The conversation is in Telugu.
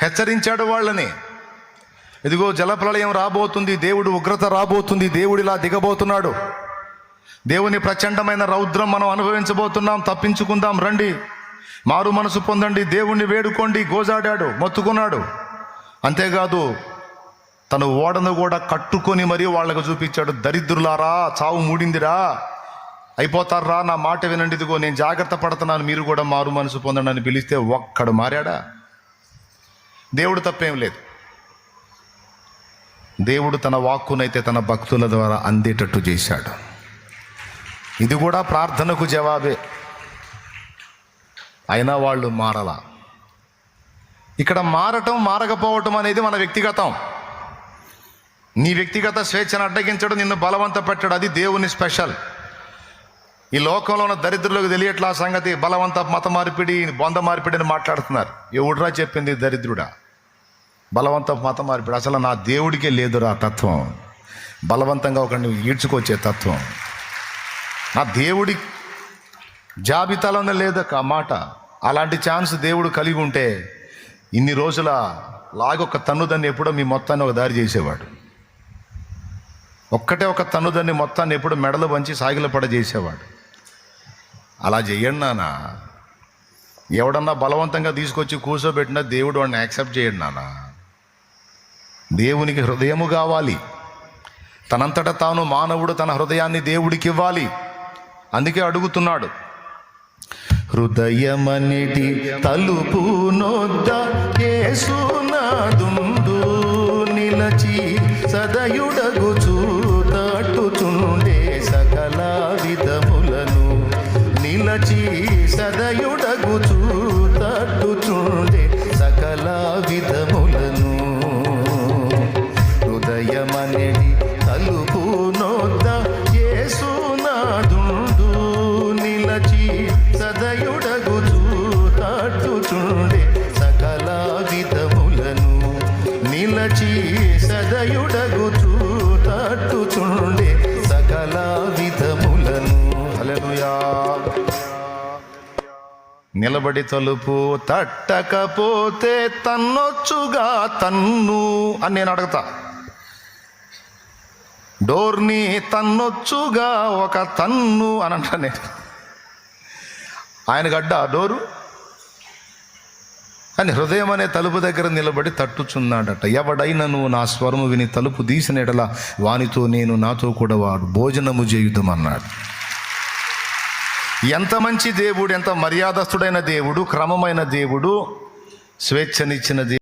హెచ్చరించాడు వాళ్ళని. ఇదిగో జలప్రళయం రాబోతుంది, దేవుడు ఉగ్రత రాబోతుంది, దేవుడిలా దిగబోతున్నాడు, దేవుని ప్రచండమైన రౌద్రం మనం అనుభవించబోతున్నాం, తప్పించుకుందాం రండి, మారు మనసు పొందండి, దేవుణ్ణి వేడుకోండి. గోజాడాడు, మొత్తుకున్నాడు. అంతేకాదు తను ఓడను కూడా కట్టుకొని మరీ వాళ్ళకు చూపించాడు. దరిద్రులారా, చావు మూడిందిరా, అయిపోతారా, నా మాట వినండి, ఇదిగో నేను జాగ్రత్త పడుతున్నాను, మీరు కూడా మారు మనసు పొందండి అని పిలిస్తే ఒక్కడు మారాడా? దేవుడు తప్పేం లేదు. దేవుడు తన వాక్కునైతే తన భక్తుల ద్వారా అందేటట్టు చేశాడు. ఇది కూడా ప్రార్థనకు జవాబే. అయినా వాళ్ళు మారలా. ఇక్కడ మారటం మారకపోవటం అనేది మన వ్యక్తిగతం. నీ వ్యక్తిగత స్వేచ్ఛను అడ్డగించడం, నిన్ను బలవంత పెట్టడం, అది దేవుని స్పెషల్. ఈ లోకంలో ఉన్న దరిద్రులకు తెలియట్లా సంగతి. బలవంత మత మార్పిడి, బొంద మార్పిడి అని మాట్లాడుతున్నారు. ఎవడురా చెప్పింది దరిద్రుడా? బలవంత మత మార్పిడి అసలు నా దేవుడికే లేదురా తత్వం. బలవంతంగా ఒకరిని ఈడ్చుకొచ్చే తత్వం నా దేవుడి జాబితాలోనే లేదక్క ఆ మాట. అలాంటి ఛాన్స్ దేవుడు కలిగి ఉంటే ఇన్ని రోజుల లాగొక్క తన్నుదాన్ని ఎప్పుడో మీ మొత్తాన్ని ఒక దారి చేసేవాడు. ఒక్కటే ఒక తన్నుదాన్ని మొత్తాన్ని ఎప్పుడు మెడలు పంచి సాగిలపడ చేసేవాడు. అలా చెయ్యండి నాన్న. ఎవడన్నా బలవంతంగా తీసుకొచ్చి కూర్చోబెట్టినా దేవుడు వాడిని యాక్సెప్ట్ చేయడు నాన్న. దేవునికి హృదయము కావాలి. తనంతట తాను మానవుడు తన హృదయాన్ని దేవుడికి ఇవ్వాలి. అందుకే అడుగుతున్నాడు, హృదయమనిటి తలుపు నొద్ద యేసునాదుండు నిలచి సదయుడగుచు తట్టుచుండే సకల విధములను, నిలచి సదయుడగుచు తట్టుచుండే సకల విధములను. హృదయమనిటి తలుపు నొద్ద యేసునాదుండు నిలచి సదయుడగుచు తట్టుచుండే సకల విధములను, నిలచి సదయుడగుచు తట్టుచుండే సకల విధములను. హల్లెలూయా. నిలబడి తలుపు తట్టకపోతే తన్నొచ్చుగా తన్ను అని నేను అడుగుతా. డోర్ని తన్నొచ్చుగా ఒక తన్ను అని అంటా నేను. ఆయన గడ్డ డోరు అని హృదయం అనే తలుపు దగ్గర నిలబడి తట్టుచున్నాడట. ఎవడైనను నా స్వరము విని తలుపు తీసిన ఎడల వానితో నేను, నాతో కూడా వాడు భోజనము చేయుదమన్నాడు. ఎంత మంచి దేవుడు, ఎంత మర్యాదస్తుడైన దేవుడు, క్రమమైన దేవుడు, స్వేచ్ఛనిచ్చిన దేవుడు.